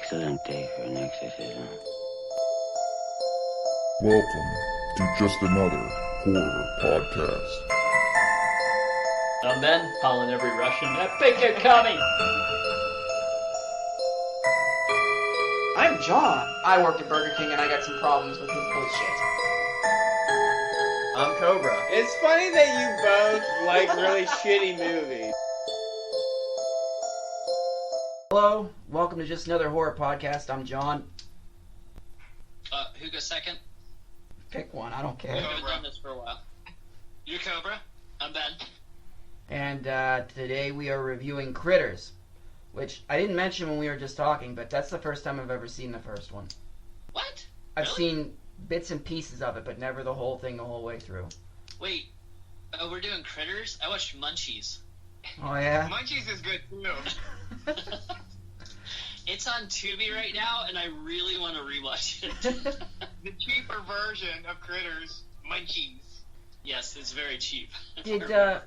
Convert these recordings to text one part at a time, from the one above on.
excellent day for an exorcism. Welcome to just another horror podcast. I'm Ben, calling every Russian epic are coming. I'm John. I work at Burger King and I got some problems with his bullshit. I'm Cobra. It's funny that you both like really shitty movies. Hello, welcome to just another horror podcast. I'm John. Who goes second? Pick one, I don't care. We've been doing this for a while. You're Cobra. I'm Ben. And today we are reviewing Critters, which I didn't mention when we were just talking, but that's the first time I've ever seen the first one. What? I've Really? seen bits and pieces of it, but never the whole thing the whole way through. Wait. Oh, we're doing Critters? I watched Munchies. Oh yeah? Munchies is good too. It's on Tubi right now, and I really want to rewatch it. The cheaper version of Critters, Munchies. Yes, it's very cheap. Did, Right.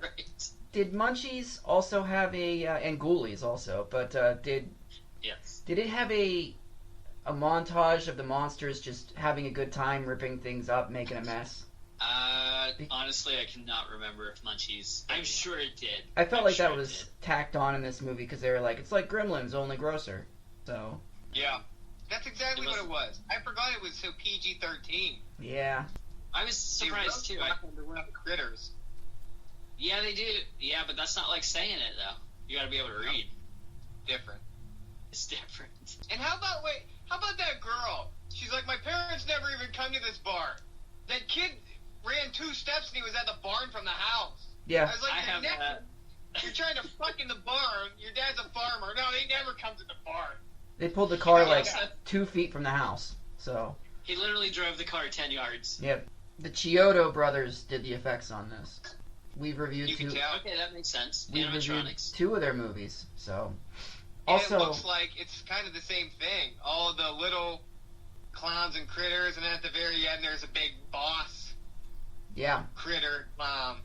Did Munchies also have a, and Ghoulies also, but did Yes. it have a montage of the monsters just having a good time, ripping things up, making a mess? Honestly, I cannot remember if Munchies... I'm sure it did. I felt I'm like sure that it was did. tacked on in this movie because they were like, it's like Gremlins, only grosser. So, Yeah. That's exactly It was- what it was. I forgot it was so PG-13. yeah. I was surprised, too. Critters. Yeah, they do. Yeah, but that's not like saying it, though. You gotta be able to read. Different. It's different. And how about that girl? She's like, my parents never even come to this bar. That kid ran 2 steps and he was at the barn from the house. Yeah. I was like, I have that. You're trying to fuck in the barn. Your dad's a farmer. No, they never come to the barn. They pulled the car like Yeah. 2 feet from the house. So, He literally drove the car 10 yards. yeah. The Chiodo brothers did the effects on this. We've reviewed You can tell. Okay, that makes sense. We've reviewed Animatronics. 2 of their movies. So, And also, it looks like it's kind of the same thing. All the little clowns and critters, and then at the very end there's a big boss yeah, critter clown.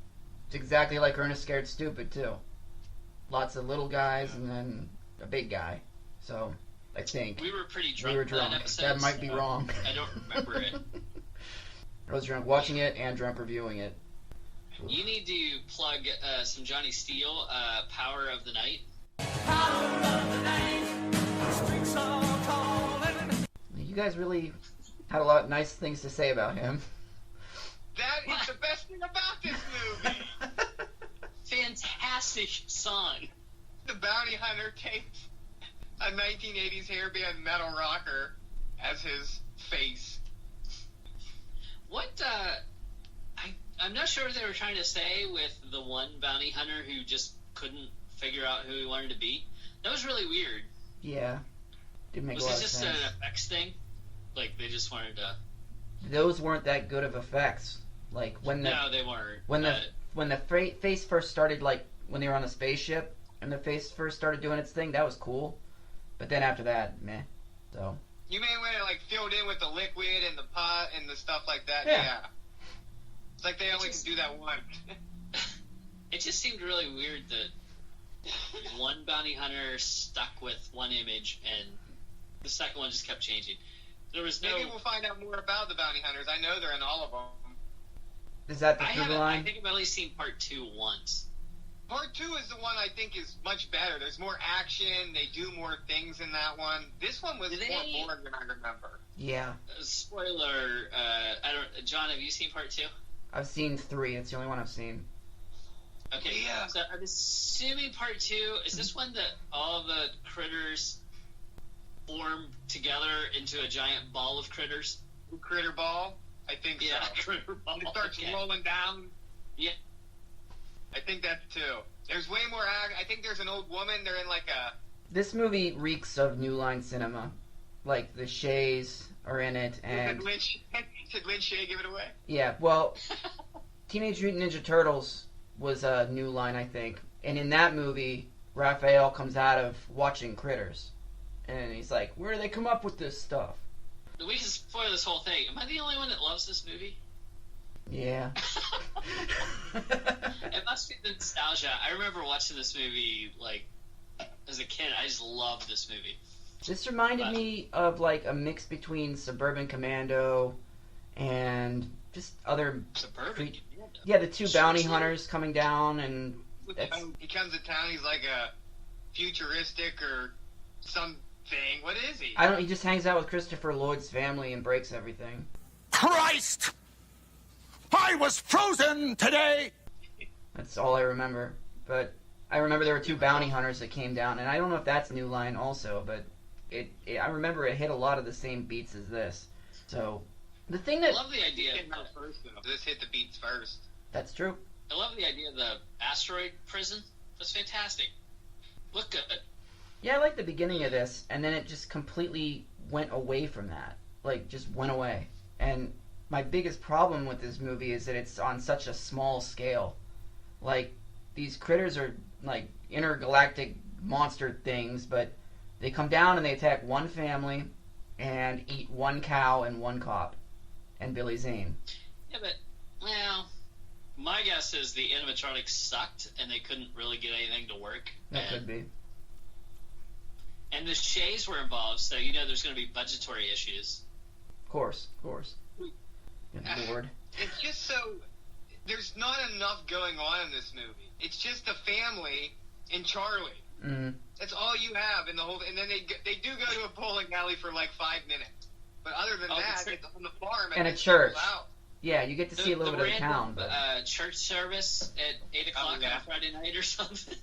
it's exactly like Ernest Scared Stupid too. Lots of little guys and then a big guy. So, I think We were pretty drunk. we were for that drunk. episode, That might be so wrong. I don't remember it. I was drunk watching it and drunk reviewing it. You need to plug some Johnny Steele, Power of the Night. You guys really had a lot of nice things to say about him. That is the best thing about this movie. Fantastic song. The bounty hunter takes a 1980s hairband metal rocker as his face. What, I'm not sure what they were trying to say with the one bounty hunter who just couldn't figure out who he wanted to be. That was really weird. Yeah. Didn't make Was a lot it of just sense. an effects thing? Like, they just wanted to... Those weren't that good of effects. Like when the No, they weren't. when the face first started, like when they were on the spaceship and the face first started doing its thing, that was cool. But then after that, meh. So You mean when it like filled in with the liquid and the pot and the stuff like that? Yeah. It's like they only just- can do that once. It just seemed really weird that one bounty hunter stuck with one image and the second one just kept changing. There was no... Maybe we'll find out more about the bounty hunters. I know they're in all of them. is that the I through haven't. I line? think I've only seen part 2 once. Part 2 is the one I think is much better. There's more action. They do more things in that one. This one was Do more they- boring than I remember. Yeah, Spoiler, I don't... John, have you seen part 2? I've seen 3. It's the only one I've seen. Okay, Yeah. so I'm assuming part 2, is this one that all the critters form together into a giant ball of critters? Critter Ball? I think Yeah, so. critter ball. It starts Okay. rolling down. Yeah. I think that's 2. There's way more I think there's an old woman. They're in like a... This movie reeks of New Line cinema. Like the Shays are in it, and Did Lynn Shay give it away? yeah, well, Teenage Mutant Ninja Turtles was a New Line, I think, and in that movie, Raphael comes out of watching Critters, and he's like, "Where do they come up with this stuff?" We can spoil this whole thing. Am I the only one that loves this movie? Yeah. It must be the nostalgia. I remember watching this movie, like, as a kid. I just loved this movie. This reminded me of like a mix between Suburban Commando and just other... Suburban. Yeah, the two bounty hunters coming down and... He comes to town, he's like a futuristic or something. What is he? I don't. He just hangs out with Christopher Lloyd's family and breaks everything. Christ! I was frozen today! That's all I remember. But I remember there were two bounty hunters that came down, and I don't know if that's New Line also, but I remember it hit a lot of the same beats as this. So the thing that... I love the idea. This hit the beats first. That's true. I love the idea of the asteroid prison. That's fantastic. Look good. Yeah, I like the beginning of this, and then it just completely went away from that. Like, just went away. And my biggest problem with this movie is that it's on such a small scale. Like, these critters are, like, intergalactic monster things, but they come down and they attack one family and eat one cow and one cop. And Billy Zane. Yeah, but, well, my guess is the animatronics sucked, and they couldn't really get anything to work. That could be. And the Shays were involved, so you know there's going to be budgetary issues. Of course. Good Lord. It's just so... There's not enough going on in this movie. It's just the family and Charlie. Mm-hmm. That's all you have in the whole... And then they do go to a bowling alley for like 5 minutes. But other than that, it's on the farm. And a church. Yeah, you get to see a little bit of the town. But... church service at 8 o'clock on Friday night or something.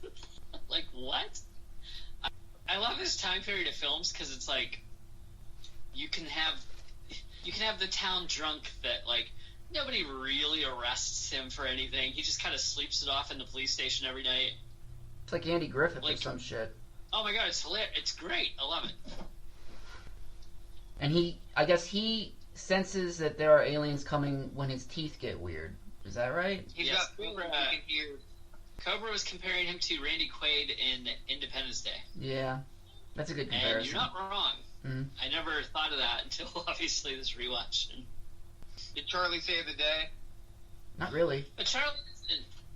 Like, what? I love this time period of films because it's like you can have the town drunk that like nobody really arrests him for anything. He just kind of sleeps it off in the police station every night. It's like Andy Griffith or some shit. Oh my god, it's hilarious! It's great. I love it. And I guess he senses that there are aliens coming when his teeth get weird. Is that right? He's got Cobra. Cobra was comparing him to Randy Quaid in Independence Day. Yeah, that's a good comparison. And you're not wrong. Mm-hmm. I never thought of that until obviously this rewatch. Did Charlie save the day? Not really. But Charlie,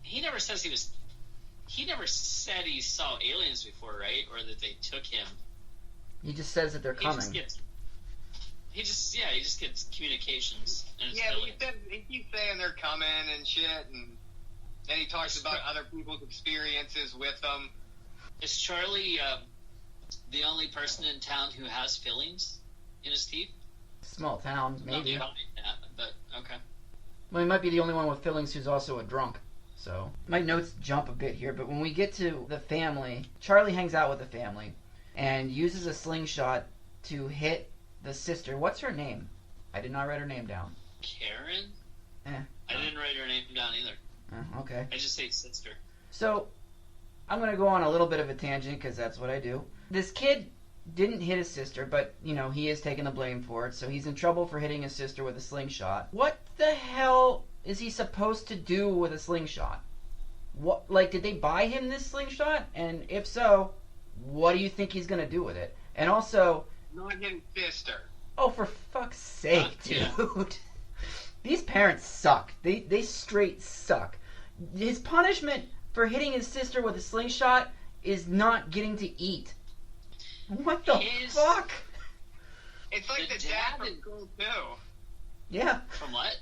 he never says he never said he saw aliens before, right? Or that they took him. He just says that they're coming. He just gets communications. And it's he keeps saying they're coming and shit, and then he talks about other people's experiences with them. Is Charlie the only person in town who has fillings in his teeth? Small town, maybe. Not that, but okay. Well, he might be the only one with fillings who's also a drunk. So my notes jump a bit here, but when we get to the family, Charlie hangs out with the family and uses a slingshot to hit the sister. What's her name? I did not write her name down. Karen? I didn't write her name down either. Okay. I just say sister. So, I'm going to go on a little bit of a tangent because that's what I do. This kid didn't hit his sister, but, you know, he is taking the blame for it, so he's in trouble for hitting his sister with a slingshot. What the hell is he supposed to do with a slingshot? What, like, did they buy him this slingshot? And if so, what do you think he's going to do with it? And also... Not his sister. Oh, for fuck's sake, dude. These parents suck. They straight suck. His punishment for hitting his sister with a slingshot is not getting to eat. What the fuck? It's like the dad from Girl 2. Yeah. From what?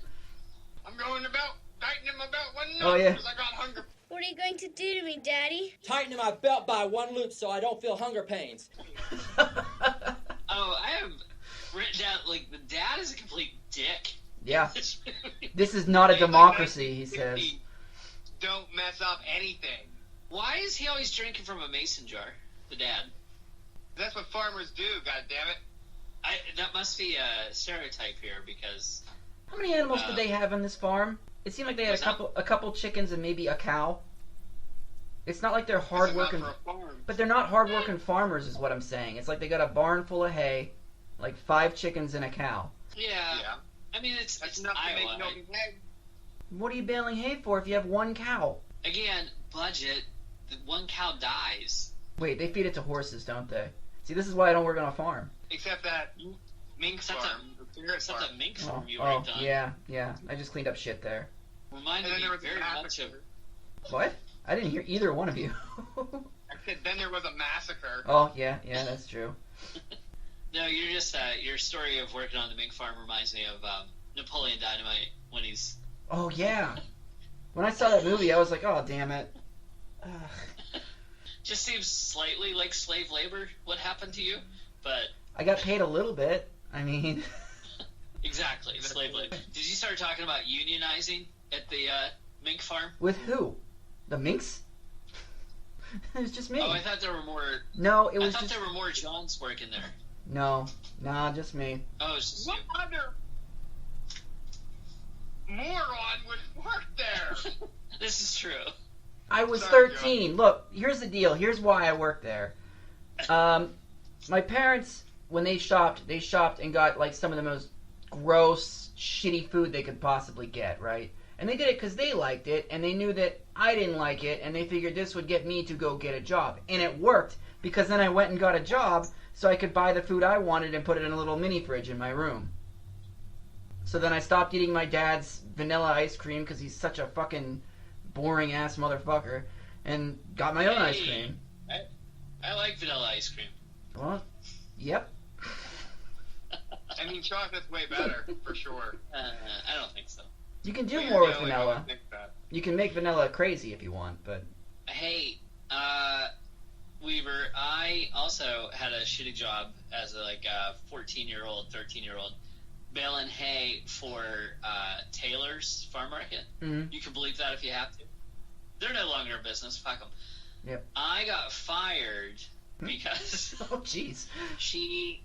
I'm going about tightening him about one Oh, yeah. because I got hunger. What are you going to do to me, Daddy? Tightening my belt by one loop so I don't feel hunger pains. Oh, I have written down, like, the dad is a complete dick. Yeah. This is not a democracy, he says. Don't mess up anything. Why is he always drinking from a mason jar, the dad? That's what farmers do, goddammit. That must be a stereotype here, because... How many animals did they have on this farm? It seemed like they had a couple chickens and maybe a cow. It's not like they're hard-working... But they're not hard-working farmers, is what I'm saying. It's like they got a barn full of hay, like 5 chickens and a cow. Yeah. I mean, it's enough to Iowa. make no hay. What are you baling hay for if you have one cow? Again, budget. The one cow dies. Wait, they feed it to horses, don't they? See, this is why I don't work on a farm. Except that mink farm. Except that mink farm you oh, worked on. yeah. I just cleaned up shit there. Reminded me very much of... What? I didn't hear either one of you. I said then there was a massacre. Oh, yeah, that's true. No, you're just your story of working on the mink farm reminds me of Napoleon Dynamite when he's. Oh yeah. When I saw that movie, I was like, oh damn it. Ugh. Just seems slightly like slave labor. What happened to you? But I got paid a little bit. I mean. Exactly, slave labor. Did you start talking about unionizing at the mink farm? With who? The minks? It was just me. Oh, I thought there were more. No, it was I thought just. there were more Johns working there. No, nah, just me. Oh, it's just What you. other moron would work there? This is true. I was Sorry, 13. Look, here's the deal. Here's why I worked there. My parents, when they shopped and got like some of the most gross, shitty food they could possibly get, right? And they did it because they liked it, and they knew that I didn't like it, and they figured this would get me to go get a job. And it worked, because then I went and got a job, so I could buy the food I wanted and put it in a little mini fridge in my room. So then I stopped eating my dad's vanilla ice cream, because he's such a fucking boring-ass motherfucker, and got my own ice cream. I like vanilla ice cream. Well, yep. I mean, chocolate's way better, for sure. I don't think so. You can do Yeah, more with I vanilla. think that. You can make vanilla crazy if you want, but... Hey, Weaver, I also had a shitty job as a 14-year-old, 13-year-old, baling hay for Taylor's farm market. Mm-hmm. You can believe that if you have to. They're no longer in business. Fuck them. Yep. I got fired because Oh, jeez. she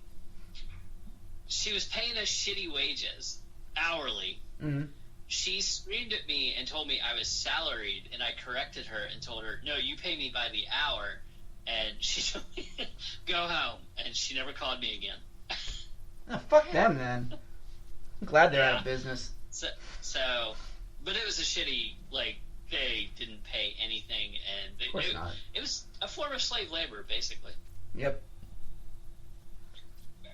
was paying us shitty wages, hourly. Mm-hmm. She screamed at me and told me I was salaried, and I corrected her and told her, no, you pay me by the hour. And she told me, go home. And she never called me again. Oh, fuck them, then. I'm glad they're out Yeah. of business. So, but it was a shitty, they didn't pay anything, and Of course not. it was a form of slave labor, basically. Yep.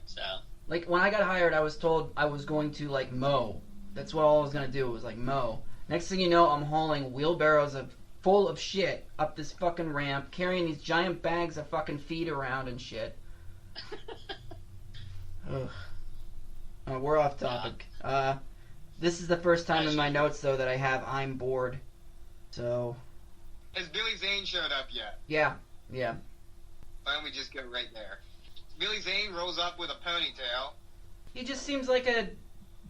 So, Like, when I got hired, I was told I was going to, mow. That's what all I was going to do, was, mow. Next thing you know, I'm hauling wheelbarrows full of shit up this fucking ramp, carrying these giant bags of fucking feed around and shit. Ugh. We're off topic. This is the first time in my notes, though, that I have I'm bored. So, Has Billy Zane showed up yet? yeah. Why don't we just go right there? Billy Zane rolls up with a ponytail. He just seems like a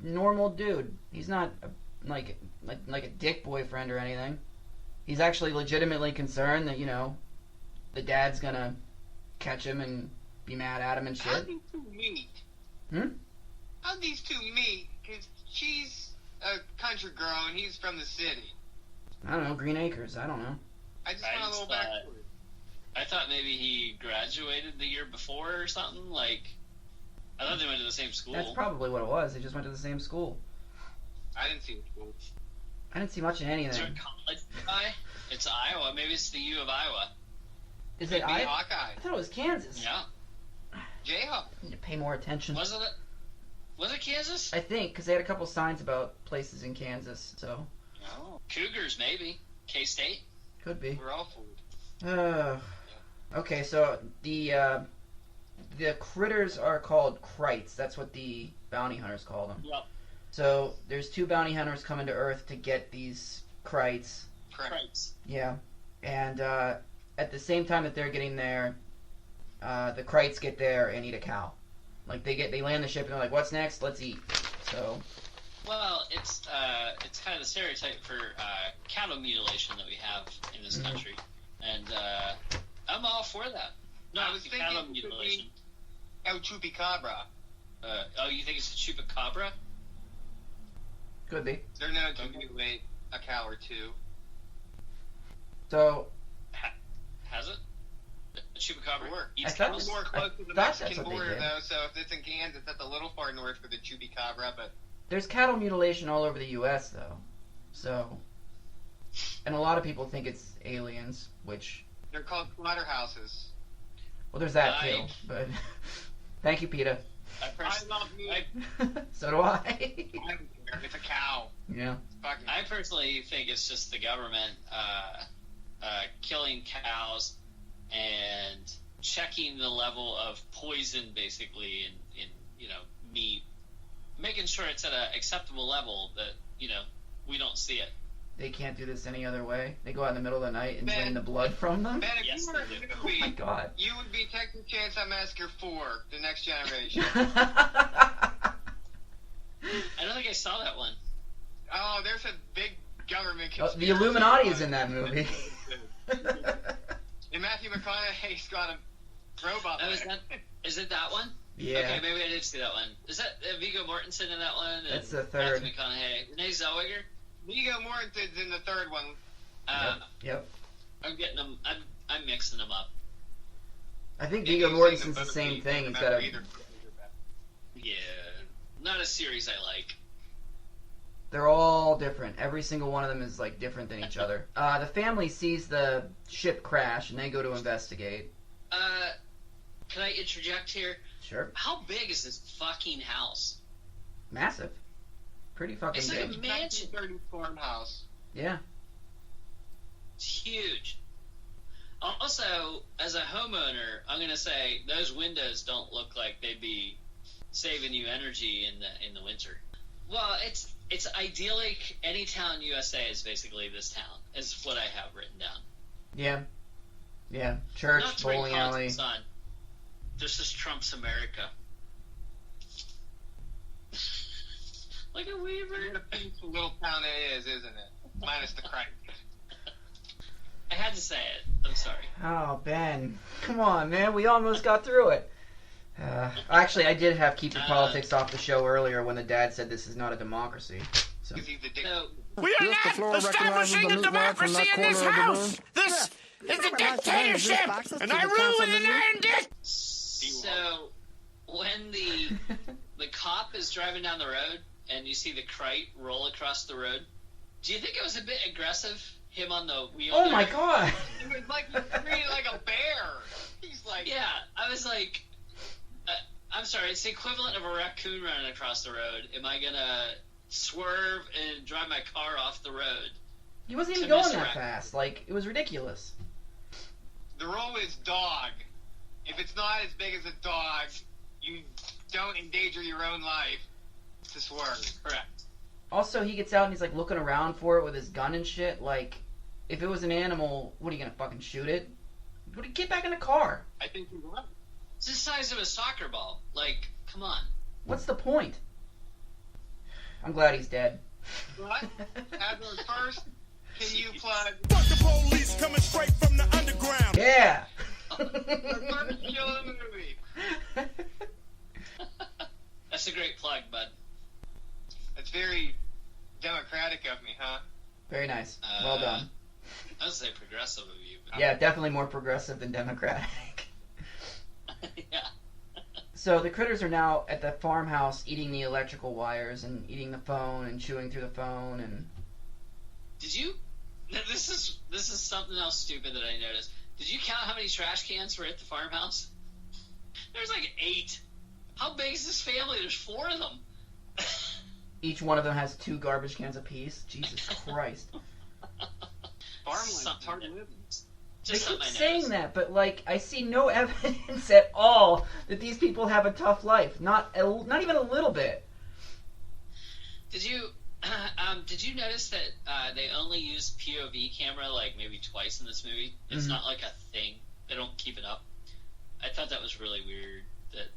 normal dude. He's not like a dick boyfriend or anything. He's actually legitimately concerned that, the dad's gonna catch him and be mad at him and How'd shit. these two meet? Hmm? How'd these two meet? Because she's a country girl and he's from the city. I don't know, Green Acres, I don't know. I just I want a just little thought- backstory. I thought maybe he graduated the year before or something. I thought they went to the same school. That's probably what it was. They just went to the same school. I didn't see it. Cool. I didn't see much in Is there anything. a college nearby? It's Iowa. Maybe it's the U of Iowa. Is Could it be I Hawkeye. thought it was Kansas. Yeah. Jayhawk. I need to pay more attention. Was it Kansas? I think, because they had a couple signs about places in Kansas, so No. Cougars, maybe. K-State? could be. We're all fooled. Okay, so the critters are called krites. That's what the bounty hunters call them. Yep. So there's two bounty hunters coming to Earth to get these krites. Krites. Yeah, and at the same time that they're getting there, the krites get there and eat a cow. They land the ship and they're like, "What's next? Let's eat." So Well, it's kind of the stereotype for cattle mutilation that we have in this Mhm. country, and I'm all for that. I Not was the thinking cattle it could mutilation. El Chupacabra. You think it's a chupacabra? could be. They're known to Okay. mutilate a cow or two. So Has it? A chupacabra Sure. eats I thought cows? it More I close to the thought that's Mexican what they border, did. though, so if it's in Kansas, that's a little far north for the Chupacabra, but there's cattle mutilation all over the U.S. though. So, and a lot of people think it's aliens, which they're called slaughterhouses. well, there's that too. Right. But thank you, PETA. I love meat. So do I. I don't care. It's a cow. Yeah. It's fucking I personally think it's just the government killing cows and checking the level of poison basically in meat, making sure it's at an acceptable level that we don't see it. They can't do this any other way. They go out in the middle of the night and Ben- drain the blood from them. Ben, if Yes, you were a they do. Oh my movie, god. you would be Texas Chainsaw Massacre 4, The Next Generation. I don't think I saw that one. Oh, there's a big government Oh, conspiracy. the Illuminati is in that movie. And Matthew McConaughey's got a robot. Oh, leg. is it that one? Yeah. Okay, maybe I did see that one. Is that Viggo Mortensen in that one? That's And the third. Matthew McConaughey. Renee Zellweger? Viggo Mortensen's in the third one. Yep. I'm getting them. I'm mixing them up. I think Yeah, Viggo you've seen Mortensen's them the both, same you thing. can't He's got a. remember either. Yeah, not a series I like. They're all different. Every single one of them is like different than each other. The family sees the ship crash and they go to investigate. Can I interject here? Sure. How big is this fucking house? Massive. Pretty fucking It's like big. a mansion. 1930s farmhouse. Yeah. It's huge. Also, as a homeowner, I'm gonna say those windows don't look like they'd be saving you energy in the winter. Well, it's idyllic. Any town USA is basically this town. Is what I have written down. Yeah. Yeah. Church, Not to bring bowling alley. politics on. This is Trump's America. Like a weaver. What a peaceful little town it is, isn't it? Minus the crime. I had to say it. I'm sorry. Oh, Ben. Come on, man. We almost got through it. Actually, I did have Keep Your Politics off the show earlier when the dad said this is not a democracy. So. Because he's the dick. So, We are not establishing a democracy in this house. This is a dictatorship, and I rule with an iron dick. so when the cop is driving down the road and you see the Krite roll across the road, do you think it was a bit aggressive? Him on the wheel. Oh there? my god. He was like treated like a bear. He's like, Yeah, I was like, I'm sorry, it's the equivalent of a raccoon running across the road. Am I gonna swerve and drive my car off the road? He wasn't even To going miss a that raccoon. fast. Like, it was ridiculous. the rule is dog. If it's not as big as a dog, you don't endanger your own life to swerve. Correct. Also, he gets out and he's like looking around for it with his gun and shit. Like, if it was an animal, what are you gonna fucking shoot it? Get back in the car. I think you're right. It's the size of a soccer ball. Like, come on. What's the point? I'm glad he's dead. But, Adler, first, can you plug Fuck the police coming straight from the underground. Yeah. the first kill of the movie? That's a great plug, bud. It's very democratic of me, huh? Very nice. Well done. I would say progressive of you. But Yeah, definitely more progressive than democratic. yeah. So the critters are now at the farmhouse eating the electrical wires and eating the phone and chewing through the phone and... Did you? This is something else stupid that I noticed. Did you count how many trash cans were at the farmhouse? There's like 8. How big is this family? There's 4 of them. Each one of them has 2 garbage cans apiece. Jesus Christ. Farmland, Something it's hard that- living. They Just keep something I saying noticed. that, but like I see no evidence at all that these people have a tough life. Not even a little bit. Did you notice that they only use POV camera like maybe twice in this movie? It's Mhm. not like a thing. They don't keep it up. I thought that was really weird. That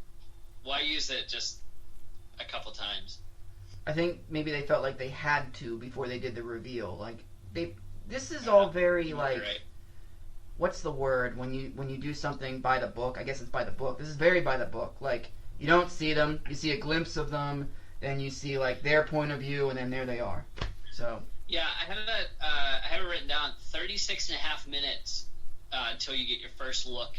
why use it just a couple times? I think maybe they felt like they had to before they did the reveal. Like this is all very like Right. what's the word when you do something by the book? I guess it's by the book. This is very by the book. Like you don't see them, you see a glimpse of them, then you see like their point of view, and then there they are. So Yeah, I have it written down. 36 and a half minutes until you get your first look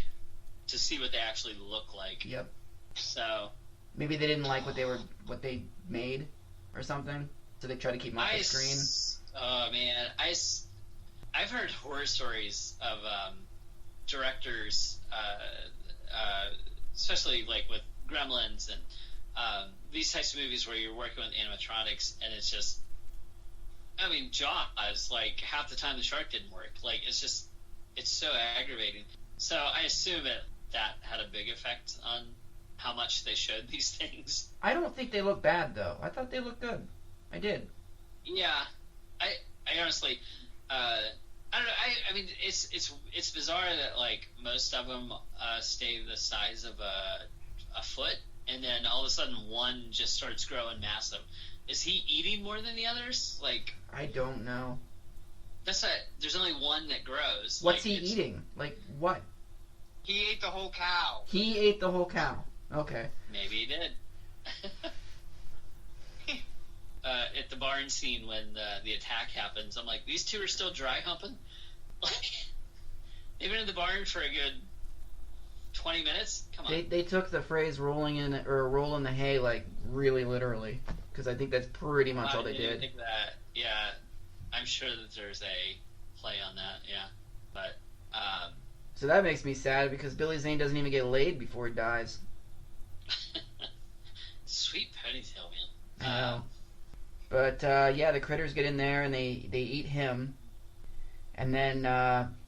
to see what they actually look like. yep. So Maybe they didn't like what they made or something, so they try to keep them off the screen. Oh man, I've heard horror stories of directors, especially like with Gremlins and these types of movies where you're working with animatronics, and it's just, I mean, Jaws, like half the time the shark didn't work. Like it's so aggravating. So I assume that had a big effect on how much they showed these things. I don't think they look bad though. I thought they looked good. I did. Yeah, I honestly, I don't know. I mean, it's bizarre that like most of them stay the size of a foot, and then all of a sudden one just starts growing massive. Is he eating more than the others? Like, I don't know. There's only one that grows. What's he eating? Like what? He ate the whole cow. He ate the whole cow. Okay. Maybe he did. At the barn scene when the attack happens, I'm like, these two are still dry humping? They've been in the barn for a good 20 minutes? Come on. They took the phrase rolling in the hay like really literally, because I think that's pretty much all they did. I think that, yeah, I'm sure that there's a play on that, yeah. But, so that makes me sad because Billy Zane doesn't even get laid before he dies. Sweet ponytail, man. I know. But, yeah, the critters get in there and they eat him. And then,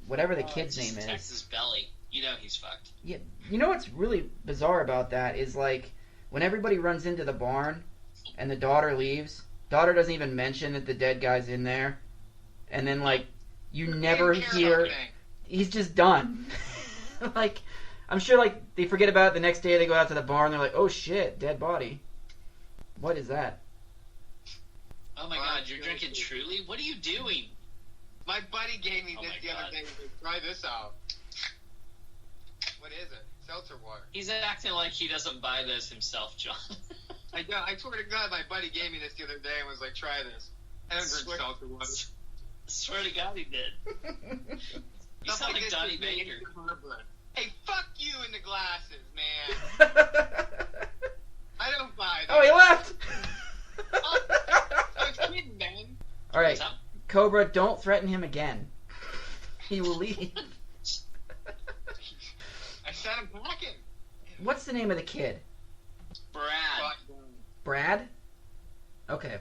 whatever the kid's name is. Attacks his belly. You know he's fucked. Yeah, you know what's really bizarre about that is, like, when everybody runs into the barn and the daughter leaves, daughter doesn't even mention that the dead guy's in there. And then, like, you never hear... He's just done. Like, I'm sure, like, they forget about it the next day, they go out to the barn, they're like, oh shit, dead body. What is that? Oh my god, you're drinking Truly? What are you doing? My buddy gave me this the God. other day. He's like, try this out. What is it? Seltzer water. He's acting like he doesn't buy this himself, John. I swear to God, my buddy gave me this the other day and was like, try this. I don't drink seltzer water. Swear to God he did. You sound like Donnie Baker. Hey, fuck you in the glasses, man. I don't buy that. Oh, he left! I was kidding, man. Alright, Cobra, don't threaten him again. He will leave. I sent him packing. What's the name of the kid? Brad. Brad? Okay.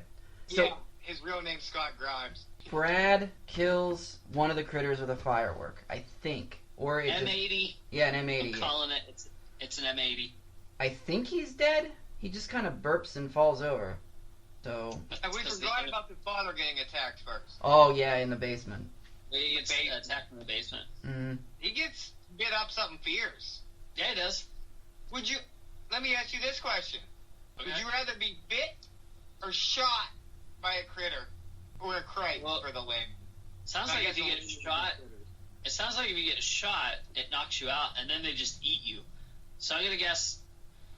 So, yeah, his real name's Scott Grimes. Brad kills one of the critters with a firework, I think. Or it's M80. Yeah, an M80. I'm calling it. It's an M80. I think he's dead. He just kind of burps and falls over. So. And we forgot about the father getting attacked first. Oh yeah, in the basement. He gets attacked in the basement. Mm-hmm. He gets bit up something fierce. Yeah, he does. Let me ask you this question. Okay. Would you rather be bit or shot by a critter? Or a crate for the limb? Sounds like if you get shot, it sounds like if you get shot, it knocks you out, and then they just eat you. So I'm gonna guess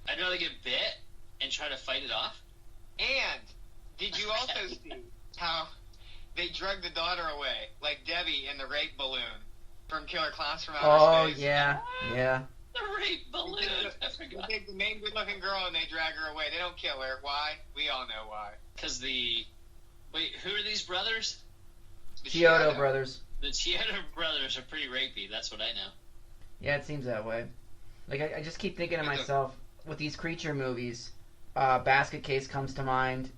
I'd rather get bit and try to fight it off. And did you also see how they drug the daughter away, like Debbie in the rape balloon from Killer Clowns from Outer Space? Oh yeah, yeah. The rape balloon. I forgot. They take the main good-looking girl and they drag her away. They don't kill her. Why? We all know why. Because wait, who are these brothers? The Chiodo brothers. The Chiodo brothers are pretty rapey. That's what I know. Yeah, it seems that way. Like, I just keep thinking to myself, with these creature movies, Basket Case comes to mind,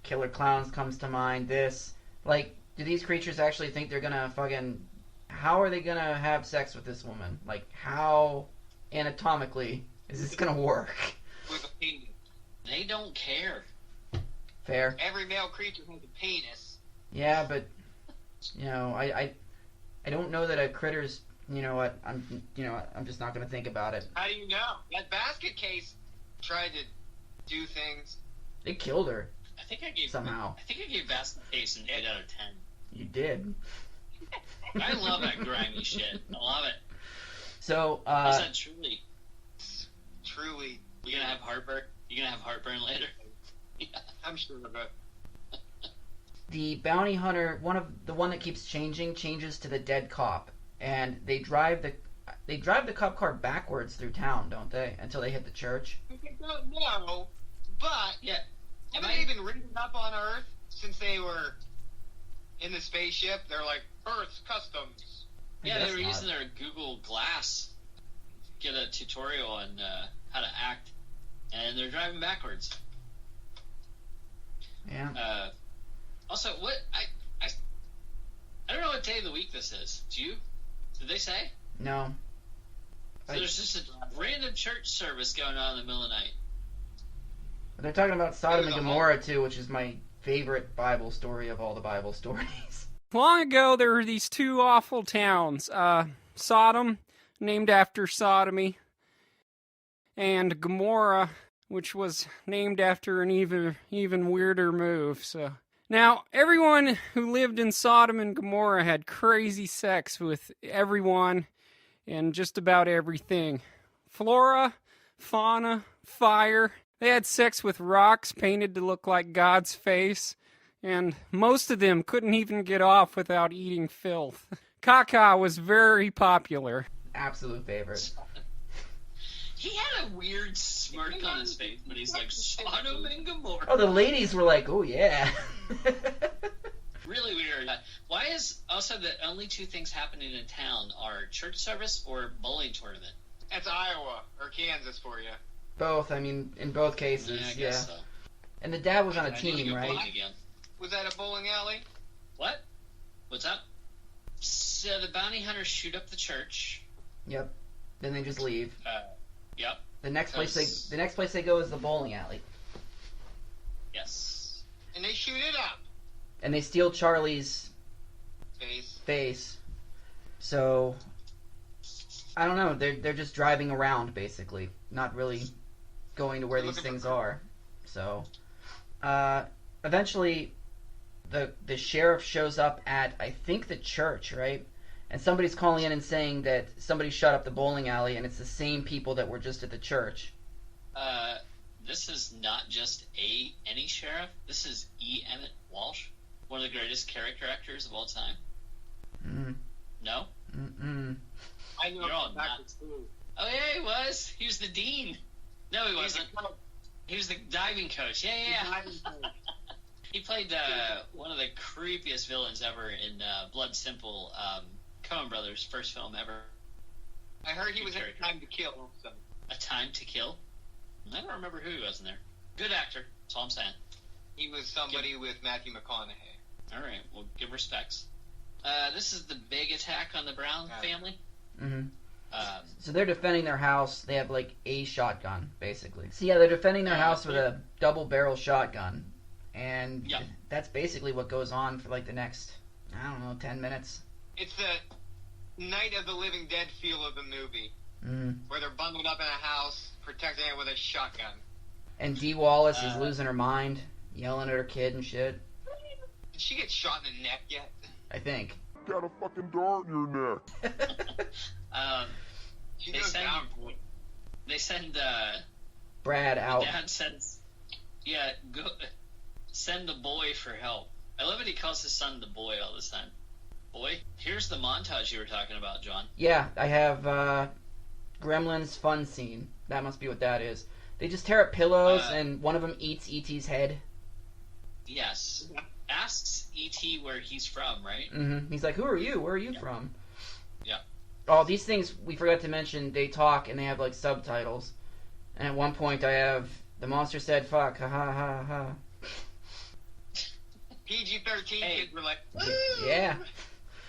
Killer Clowns comes to mind, this. Like, do these creatures actually think they're gonna how are they gonna have sex with this woman? Like, how anatomically is this gonna work? With a penis. They don't care. Fair. Every male creature has a penis. Yeah, but I don't know that a critter's. You know what? I'm just not gonna think about it. How do you know? That Basket Case tried to do things. It killed her. I think I gave Basket Case an 8 out of 10. You did. I love that grimy shit. I love it. So, is that Truly? Truly. You gonna have heartburn? You gonna have heartburn later? Yeah. I'm sure of it. The bounty hunter, the one that keeps changes to the dead cop, and they drive the cop car backwards through town, don't they? Until they hit the church. I don't know, but yeah, haven't they been ridden up on Earth since they were in the spaceship? They're like Earth's customs. Yeah, they were using their Google Glass, get a tutorial on how to act, and they're driving backwards. Yeah. Also, what I don't know what day of the week this is. Do you? Did they say? No. So there's just a random church service going on in the middle of the night. They're talking about Sodom and Gomorrah, too, which is my favorite Bible story of all the Bible stories. Long ago, there were these two awful towns. Sodom, named after sodomy, and Gomorrah, which was named after an even weirder move. So now, everyone who lived in Sodom and Gomorrah had crazy sex with everyone and just about everything. Flora, fauna, fire. They had sex with rocks painted to look like God's face, and most of them couldn't even get off without eating filth. Caca was very popular. Absolute favorite. He had a weird smirk on his face, but he's like, Sodom and Gomorrah. Oh, the ladies were like, oh yeah. Really weird. Why is also the only two things happening in town are church service or bowling tournament? That's Iowa or Kansas for you. Both, I mean, in both cases, I guess so. And the dad was on a I need to team, go right? bowling again. Was that a bowling alley? What? What's up? So the bounty hunters shoot up the church. Yep. Then they just leave. Yep. The next place they go is the bowling alley. Yes. And they shoot it up. And they steal Charlie's face. So I don't know. They're just driving around basically, not really going to where these things are. So eventually the sheriff shows up at, I think, the church, right? And somebody's calling in and saying that somebody shut up the bowling alley, and it's the same people that were just at the church. This is not just any sheriff. This is E. Emmett Walsh, one of the greatest character actors of all time. No? I know. You're all nuts. Oh yeah, he was. He was the dean. No, he wasn't. He was the diving coach. Yeah. He played one of the creepiest villains ever in Blood Simple, Coen Brothers' first film ever. I heard he was in A Time to Kill. So. A Time to Kill? I don't remember who he was in there. Good actor. That's all I'm saying. He was somebody with Matthew McConaughey. All right. Well, give respects. This is the big attack on the Brown family. Mm-hmm. So they're defending their house. They have like a shotgun, basically. So yeah, they're defending their house with a double-barrel shotgun. And that's basically what goes on for like the next, I don't know, 10 minutes. It's the Night of the Living Dead feel of the movie. Where they're bundled up in a house, protecting it with a shotgun. And Dee Wallace is losing her mind, yelling at her kid and shit. Did she get shot in the neck yet? I think. Got a fucking dart in your neck. They send Brad out. Dad sends, go send the boy for help. I love it. He calls his son the boy all this time. Boy, here's the montage you were talking about, John. Yeah, I have Gremlins fun scene. That must be what that is. They just tear up pillows, and one of them eats E.T.'s head. Yes. Asks E.T. where he's from, right? Mm-hmm. He's like, who are you? Where are you from? Yeah. Oh, these things, we forgot to mention, they talk, and they have, like, subtitles. And at one point I have, the monster said, fuck, ha ha ha ha. PG-13 kids were like, woo! Yeah.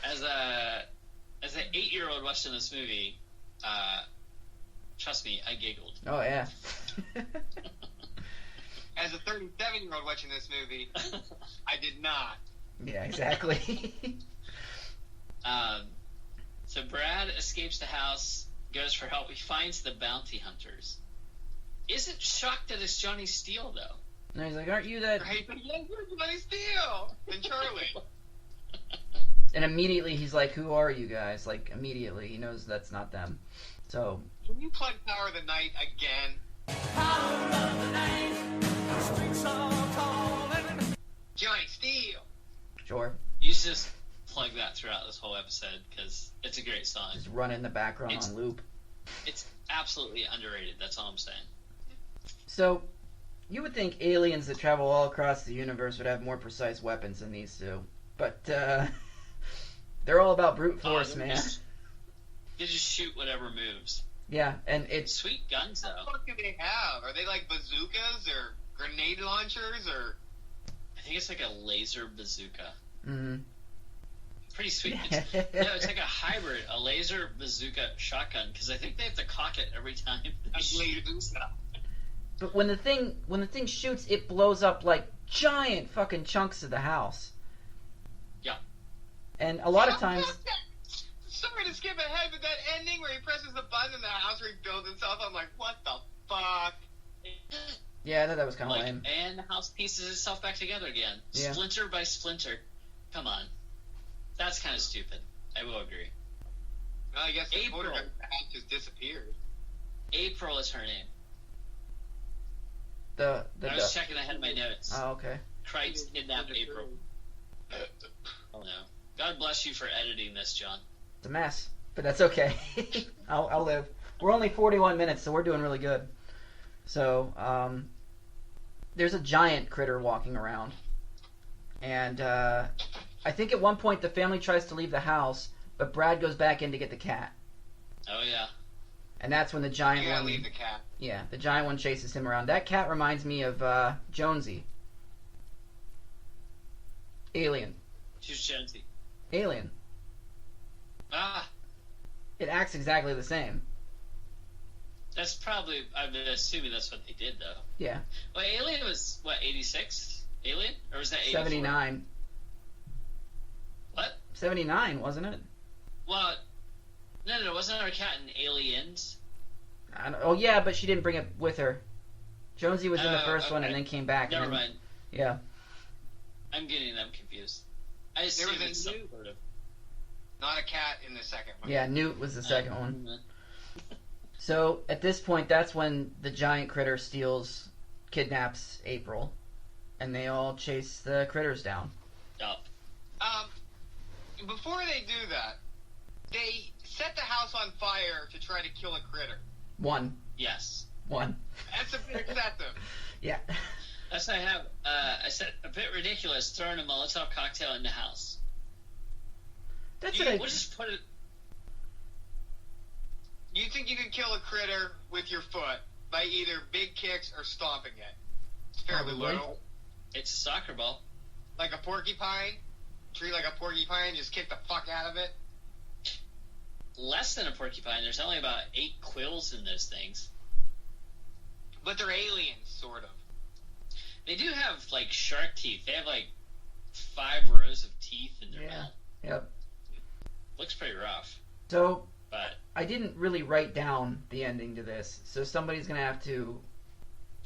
As an 8-year-old watching this movie, trust me, I giggled. Oh, yeah. As a 37-year-old watching this movie, I did not. Yeah, exactly. So Brad escapes the house, goes for help. He finds the bounty hunters. Isn't shocked that it's Johnny Steele, though. And he's like, aren't you that... Right, but yes, you're Johnny Steele! And Charlie. And immediately he's like, who are you guys? Like, immediately. He knows that's not them. So... Can you plug Power of the Night again? Power of the night, the streets are calling. Johnny Steele! Sure. You should just plug that throughout this whole episode, because it's a great song. Just run it in the background on loop. It's absolutely underrated, that's all I'm saying. So, you would think aliens that travel all across the universe would have more precise weapons than these two. But, they're all about brute force, man. They just shoot whatever moves. Yeah, and it's... Sweet guns, though. What do they have? Are they like bazookas or grenade launchers or... I think it's like a laser bazooka. Mm-hmm. pretty sweet. It's like a hybrid, a laser bazooka shotgun, because I think they have to cock it every time. But when the thing shoots, it blows up like giant fucking chunks of the house. Yeah. And a lot of times. Sorry to skip ahead, but that ending where he presses the button and the house rebuilds itself, I'm like, what the fuck? Yeah, I thought that was kind of lame. And the house pieces itself back together again. Yeah. Splinter by splinter. Come on. That's kind of stupid. I will agree. Well, I guess the April. house just disappeared. April is her name. I was checking ahead of my notes. Oh, okay. Christ kidnapped April. Oh no. God bless you for editing this, John. It's a mess, but that's okay. I'll live. We're only 41 minutes, so we're doing really good. So, there's a giant critter walking around. And I think at one point the family tries to leave the house, but Brad goes back in to get the cat. Oh, yeah. And that's when the giant You gotta one... leave the cat. Yeah, the giant one chases him around. That cat reminds me of Jonesy. Alien. Who's Jonesy? Alien. Ah. It acts exactly the same. That's probably... I'm assuming that's what they did, though. Yeah. Well, Alien was, what, 86? Alien? Or was that 84? 79. What? 79, wasn't it? Well, no, wasn't our cat in Aliens? Oh, yeah, but she didn't bring it with her. Jonesy was in the first one okay. and then came back. Never mind. Yeah. I'm getting them confused. I assume There was a it's some new- sort of... Not a cat in the second one. Yeah, Newt was the second one. So, at this point, that's when the giant critter kidnaps April, and they all chase the critters down. Yup. Before they do that, they set the house on fire to try to kill a critter. One. Yes. One. That's a bit excessive. Yeah. That's what I have. I said a bit ridiculous throwing a Molotov cocktail in the house. That's We'll what just put it... You think you can kill a critter with your foot by either big kicks or stomping it? It's fairly Probably. little. It's a soccer ball. Like a porcupine? Treat like a porcupine, just kick the fuck out of it? Less than a porcupine. There's only about 8 quills in those things. But they're aliens, sort of. They do have, like, shark teeth. They have, like, 5 rows of teeth in their mouth. Yep. Looks pretty rough. So, But I didn't really write down the ending to this, so somebody's going to have to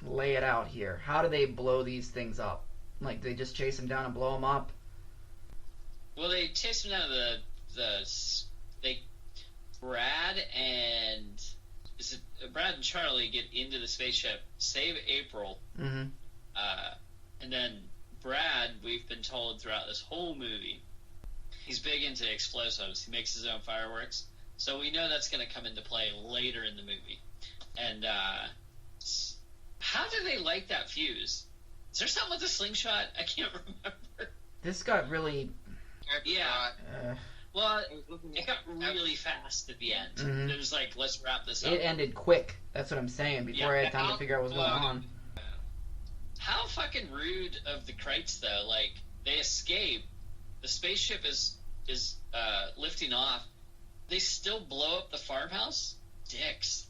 lay it out here. How do they blow these things up? Like, they just chase them down and blow them up? well, they chase him down to Brad and Charlie get into the spaceship, save April, Mm-hmm. and then Brad, we've been told throughout this whole movie, he's big into explosives. He makes his own fireworks, so we know that's going to come into play later in the movie. And how do they light that fuse? Is there something with the slingshot? I can't remember. This got really... Yeah. Well, it got really fast at the end. Mhm. It was like, let's wrap this up. It ended quick. That's what I'm saying, before I had time to figure out what was going on. How fucking rude of the Krites, though. Like, they escape. The spaceship is lifting off. They still blow up the farmhouse? Dicks.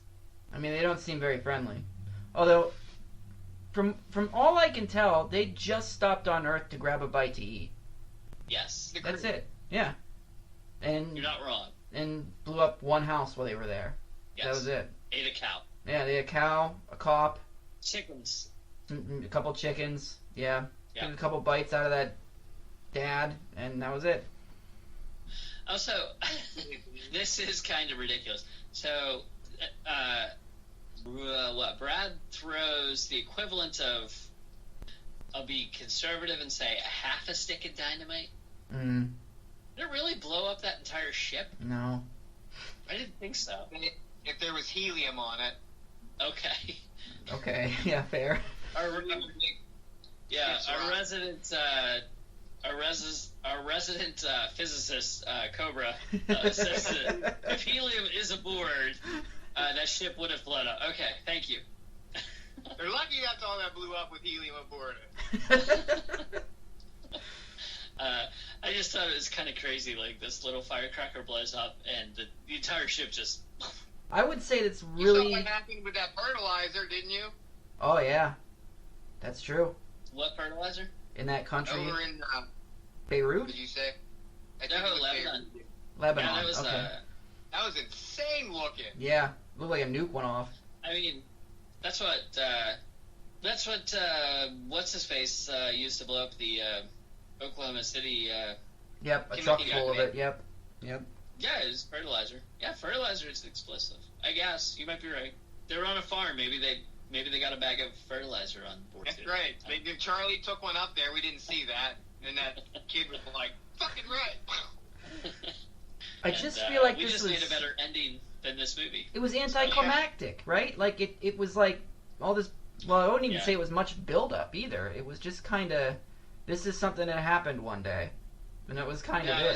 I mean, they don't seem very friendly. Although, from all I can tell, they just stopped on Earth to grab a bite to eat. Yes. That's it. Yeah. And You're not wrong. and blew up one house while they were there. Yes. That was it. Ate a cow. Yeah, they had a cow, a cop, Chickens. a couple chickens. Yeah. Yeah. Took a couple bites out of that dad, and that was it. Also, this is kind of ridiculous. So, Brad throws the equivalent of, I'll be conservative and say, a half a stick of dynamite. Mm. Did it really blow up that entire ship? No. I didn't think so. If there was helium on it. Okay. Okay. Yeah, fair. Our resident physicist, Cobra, says that if helium is aboard, that ship would have blown up. Okay, thank you. They're lucky that's all that blew up with helium aboard it. I just thought it was kind of crazy. Like, this little firecracker blows up, and the entire ship just... I would say that's You really... saw what happened with that fertilizer, didn't you? Oh, yeah. That's true. What fertilizer? In that country. Over in, Beirut? what did you say? I think No, it was Lebanon. Beirut. Lebanon. Yeah, that was, okay. That was insane looking. Yeah. Looked like a nuke went off. I mean, that's what what's his face used to blow up the Oklahoma City. Yep, a Timothy truck got full of made. it. Yep. Yep. Yeah, it was fertilizer. Yeah, fertilizer is explosive. I guess you might be right. They were on a farm. Maybe they got a bag of fertilizer on board. That's too. right. Charlie took one up there. We didn't see that. And that kid was like, fucking right. I just feel like we this just was... made a better ending than this movie. It was anticlimactic, right? Like, it was like all this... Well, I wouldn't even say it was much build-up either. It was just kind of... This is something that happened one day. And it was kind of it. It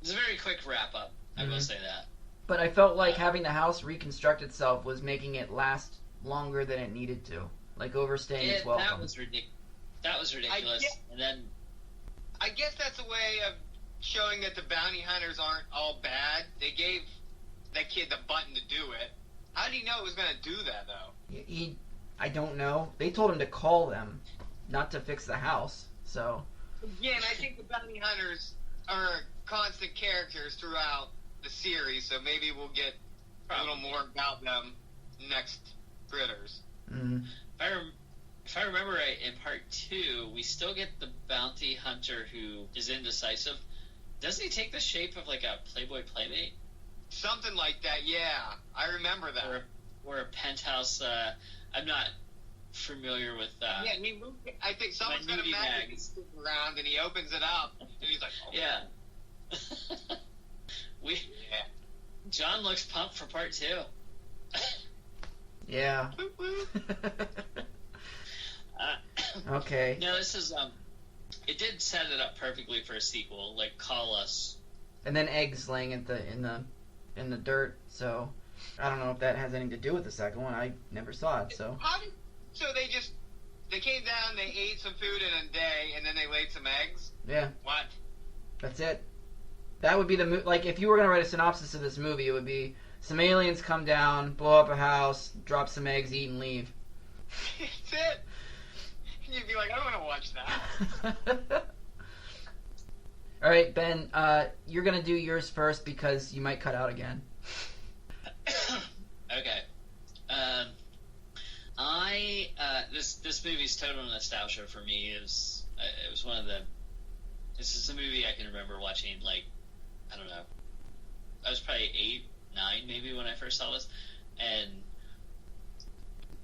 was a very quick wrap-up. I will say that. But I felt like having the house reconstruct itself was making it last longer than it needed to. Like, overstaying its welcome. That was ridiculous. And then... I guess that's a way of showing that the bounty hunters aren't all bad. They gave that kid the button to do it. How did he know it was going to do that, though? I don't know. They told him to call them, not to fix the house, so... Again, I think the bounty hunters are constant characters throughout the series, so maybe we'll get a little more about them next Critters. Mm-hmm. If I remember right, in part 2, we still get the bounty hunter who is indecisive. Doesn't he take the shape of like a Playboy Playmate? Something like that, yeah. I remember that. Or a penthouse. I'm not familiar with that. Yeah, I think someone's got a magazine sitting around, and he opens it up, and he's like, oh. Yeah. John looks pumped for part 2. Yeah. Okay. No, this is it did set it up perfectly for a sequel. Like, call us. And then eggs laying in the dirt. So I don't know if that has anything to do with the second one. I never saw it. So. So they came down, they ate some food in a day, and then they laid some eggs. Yeah. What? That's it. That would be the like if you were gonna write a synopsis of this movie, it would be some aliens come down, blow up a house, drop some eggs, eat and leave. That's it. You'd be like, I don't want to watch that. All right, Ben, you're going to do yours first because you might cut out again. Okay. This movie's total nostalgia for me. It was one of the... This is a movie I can remember watching, like, I don't know. I was probably 8, 9 maybe when I first saw this. And...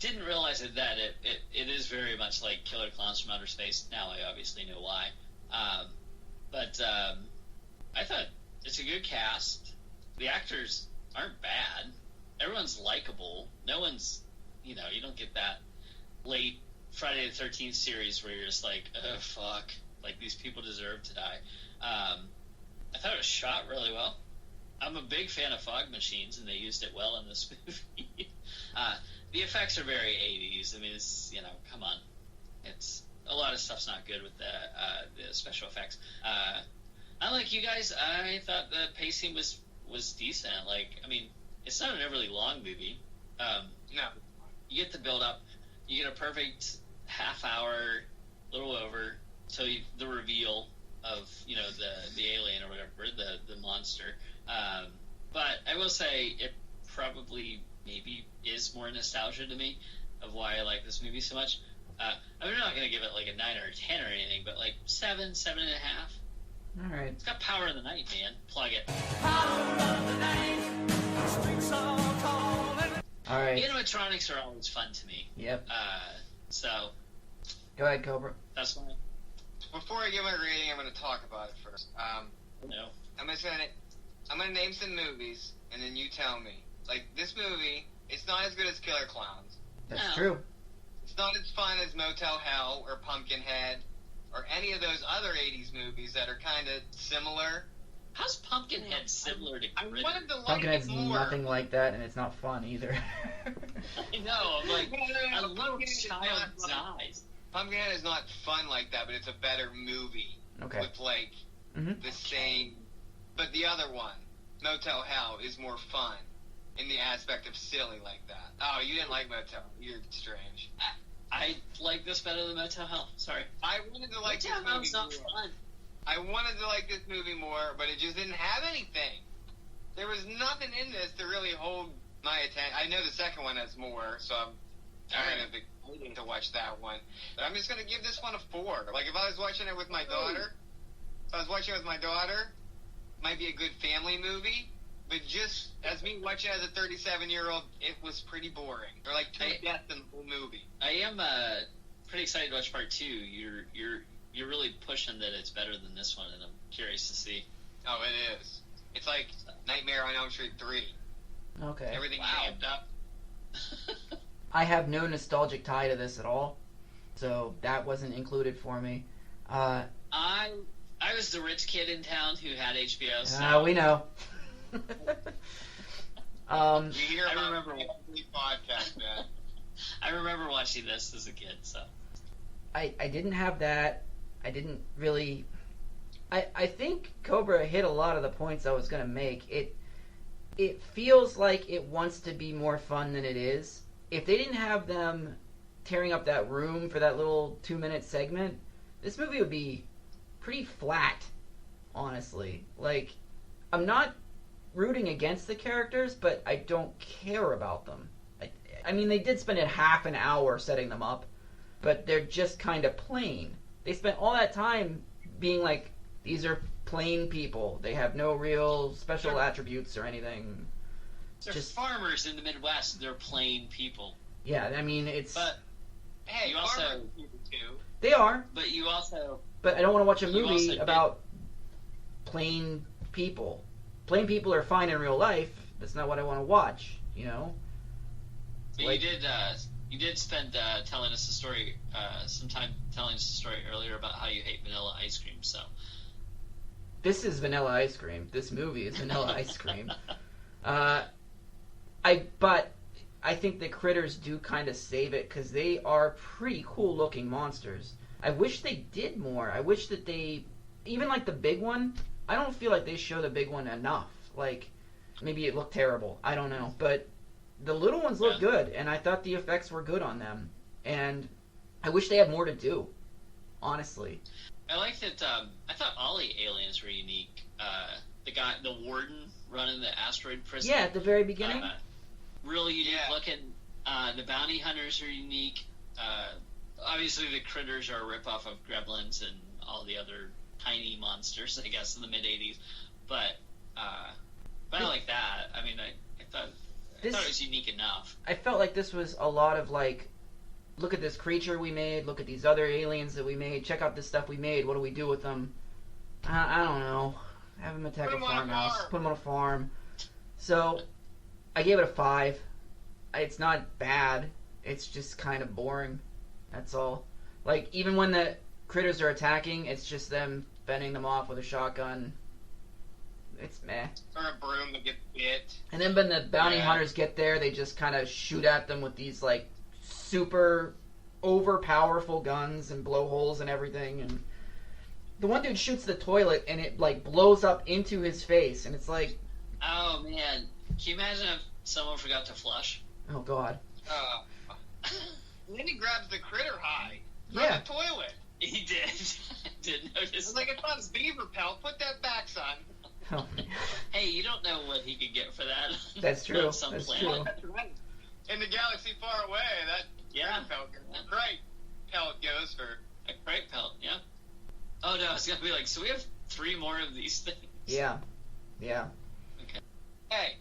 didn't realize that it is very much like Killer Clowns from Outer Space. Now I obviously know why. But I thought it's a good cast. The actors aren't bad. Everyone's likable. No one's, you don't get that late Friday the 13th series where you're just like, oh, fuck. Like, these people deserve to die. I thought it was shot really well. I'm a big fan of fog machines, and they used it well in this movie. The effects are very 80s. I mean, it's, come on. It's a lot of stuff's not good with the special effects. Unlike you guys, I thought the pacing was decent. Like, I mean, it's not an overly long movie. No. You get the build up. You get a perfect half hour, little over, till the reveal of the alien or whatever, the monster. But I will say it probably maybe is more nostalgia to me of why I like this movie so much. I'm not going to give it like a 9 or a 10 or anything, but like 7, 7.5. All right. It's got Power of the Night, man. Plug it. All right. Animatronics are always fun to me. Yep. So. Go ahead, Cobra. That's fine. Before I give my rating, I'm going to talk about it first. No. I'm going to name some movies, and then you tell me. Like, this movie, it's not as good as Killer Clowns. That's true. It's not as fun as Motel Hell or Pumpkinhead or any of those other 80s movies that are kind of similar. How's Pumpkinhead similar to I wanted to like Pumpkinhead's it more. nothing like that, and it's not fun either. I know. I'm like, a little child dies. Pumpkinhead is not fun like that, but it's a better movie. Okay. with like the same, but the other one, Motel Hell, is more fun in the aspect of silly like that. Oh, you didn't like Motel? You're strange. I like this better than Motel Hell. Sorry. I wanted to like Motel this movie Hell's not more. fun. I wanted to like this movie more, but it just didn't have anything. There was nothing in this to really hold my attention. I know the second one has more, so I'm kind of waiting to watch that one. But I'm just going to give this one a 4. Like, if I was watching it with my daughter, might be a good family movie. But just as me watching it as a 37-year-old, it was pretty boring. There are like 2 deaths in the whole movie. I am pretty excited to watch part 2. You're really pushing that it's better than this one, and I'm curious to see. Oh, it is. It's like Nightmare on Elm Street 3. Okay. Everything amped up. I have no nostalgic tie to this at all, so that wasn't included for me. I was the rich kid in town who had HBO. So we know. I remember podcast, man. I remember watching this as a kid, so. I didn't have that. I didn't really. I think Cobra hit a lot of the points I was going to make. It feels like it wants to be more fun than it is. If they didn't have them tearing up that room for that little 2-minute segment, this movie would be pretty flat, honestly. Like, I'm not rooting against the characters, but I don't care about them. I mean, they did spend a half an hour setting them up, but they're just kind of plain. They spent all that time being like, these are plain people. They have no real special attributes or anything. They're just farmers in the Midwest. They're plain people. Yeah, I mean, it's... But, hey, you also... They are. But you also... But I don't want to watch a movie about plain people. Plain people are fine in real life. That's not what I want to watch, you know? But like, you did spend telling us a story, some time telling us a story earlier about how you hate vanilla ice cream, so... This is vanilla ice cream. This movie is vanilla ice cream. But I think the critters do kind of save it because they are pretty cool looking monsters. I wish they did more. I wish that they, even like the big one, I don't feel like they show the big one enough. Like, maybe it looked terrible. I don't know. But the little ones look good, and I thought the effects were good on them. And I wish they had more to do, honestly. I like that. I thought all the aliens were unique. The warden running the asteroid prison. Yeah, at the very beginning. Really unique looking. The bounty hunters are unique. Obviously, the critters are a ripoff of Gremlins and all the other tiny monsters, I guess, in the mid '80s. But I like that. I mean, I thought it was unique enough. I felt like this was a lot of like, look at this creature we made, look at these other aliens that we made, check out this stuff we made, what do we do with them? I don't know. Have them attack a farmhouse, put them on a farm. So, I gave it a 5. It's not bad, it's just kind of boring. That's all. Like, even when the critters are attacking, it's just them fending them off with a shotgun. It's meh. Or a broom that gets bit. And then when the bounty hunters get there, they just kind of shoot at them with these, like, super overpowerful guns and blowholes and everything, and the one dude shoots the toilet and it like blows up into his face, and it's like, oh man, can you imagine if someone forgot to flush? Oh god. And then he grabs the critter hide from the toilet. He did. I did notice. It's like, it's not beaver pelt. Put that back, son. Oh, hey, you don't know what he could get for that. That's true. That's true. That's right. In the galaxy far away, that crate pelt goes for a crate pelt. Yeah. Oh no, it's gonna be like, so we have 3 more of these things. Yeah. Yeah. Okay. Hey.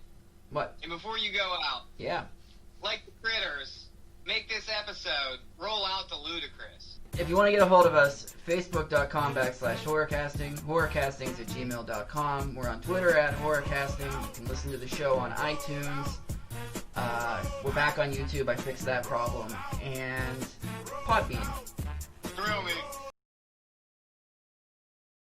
What? And before you go out. Yeah. Like the critters, make this episode roll out the ludicrous. If you want to get a hold of us, facebook.com/horrorcasting, horrorcastings@gmail.com. We're on Twitter @horrorcasting. You can listen to the show on iTunes. We're back on YouTube. I fixed that problem. And Podbean. Thrill me.